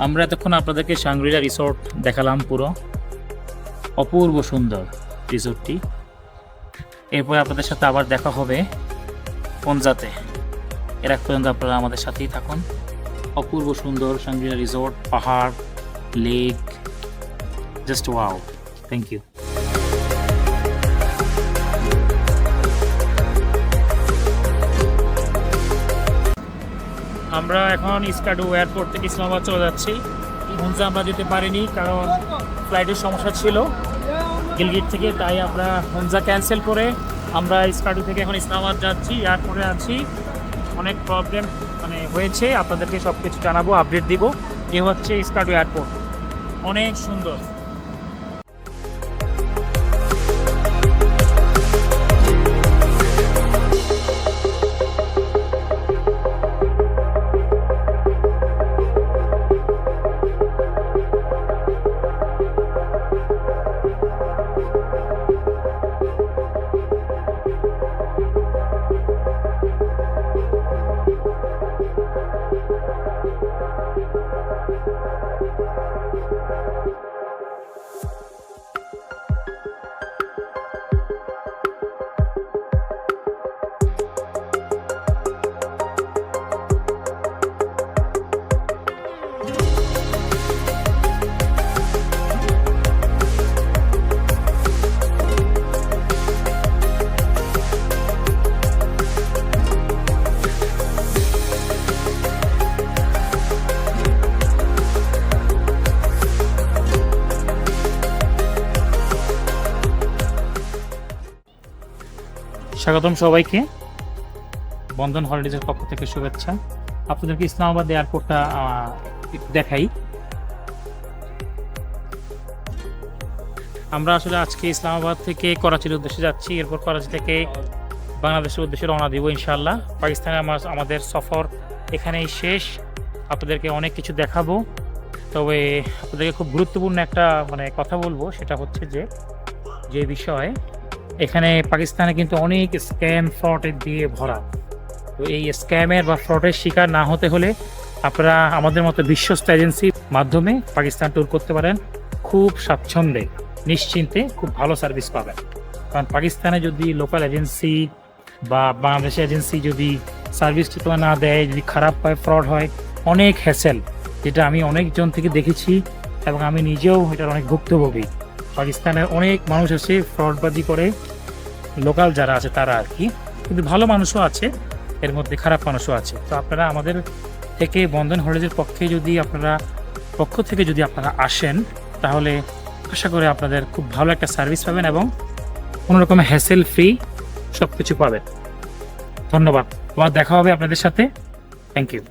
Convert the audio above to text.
আমরা এতক্ষণ আপনাদেরকে সাংগ্রিলা রিসোর্ট দেখালাম, পুরো অপূর্ব সুন্দর রিসোর্টটি। এরপর আপনাদের সাথে আবার দেখা হবে পঞ্জাতে। এর এক পর্যন্ত আপনারা আমাদের সাথেই থাকুন। অপূর্ব সুন্দর সাংগ্রিলা রিসোর্ট, পাহাড়, lake, just wow. Thank you. আমরা এখন স্কার্ডু এয়ারপোর্ট থেকে ইসলামাবাদ চলে যাচ্ছি। হুনজা আমরা যেতে পারিনি কারণ ফ্লাইটের সমস্যা ছিল গিলগিট থেকে, তাই আমরা হুনজা ক্যান্সেল করে আমরা স্কার্ডু থেকে এখন ইসলামাবাদ যাচ্ছি। এয়ারপোর্টে আছি, অনেক প্রবলেম হয়েছে, আপনাদেরকে সব কিছু জানাবো, আপডেট দিব। এ হচ্ছে স্কার্ডু এয়ারপোর্ট, অনেক সুন্দর। স্বাগতম সবাইকে, বন্ধন হলিডেজের পক্ষ থেকে শুভেচ্ছা। আপনাদেরকে ইসলামাবাদ এয়ারপোর্টটা একটু দেখাই। আমরা আসলে আজকে ইসলামাবাদ থেকে করাচির উদ্দেশ্যে যাচ্ছি, এরপর করাচি থেকে বাংলাদেশের উদ্দেশ্যে রওনা দিব ইনশাআল্লাহ। পাকিস্তানে আমাদের সফর এখানেই শেষ। আপনাদেরকে অনেক কিছু দেখাবো, তবে আপনাদেরকে খুব গুরুত্বপূর্ণ একটা কথা বলবো, সেটা হচ্ছে যে বিষয় এখানে পাকিস্তানে কিন্তু অনেক স্ক্যাম ফ্রড দিয়ে ভরা। তো এই স্ক্যামের বা ফ্রডের শিকার না হতে হলে আপনারা আমাদের মতো বিশ্বস্ত এজেন্সির মাধ্যমে পাকিস্তান ট্যুর করতে পারেন। খুব স্বাচ্ছন্দ্যে নিশ্চিন্তে খুব ভালো সার্ভিস পাবেন। কারণ পাকিস্তানে যদি লোকাল এজেন্সি বা বাংলাদেশের এজেন্সি যদি সার্ভিস ঠিকমতো না দেয়, যদি খারাপ হয়, ফ্রড হয়, অনেক হ্যাসেল, যেটা আমি অনেকজন থেকে দেখেছি এবং আমি নিজেও এটার অনেক ভুক্তভোগী। পাকিস্তানের অনেক মানুষ আছে ফ্রডবাজি করে, লোকাল যারা আছে তারা আর কি, কিন্তু ভালো মানুষও আছে, এর মধ্যে খারাপ মানুষও আছে। তো আপনারা আমাদের থেকে বন্ধন হলিডেজের পক্ষ থেকে যদি আপনারা আসেন, তাহলে আশা করি আপনাদের খুব ভালো একটা সার্ভিস পাবেন এবং কোনো রকমের হ্যাসেল ফ্রি সব কিছু পাবেন। ধন্যবাদ, আবার দেখা হবে আপনাদের সাথে। Thank you.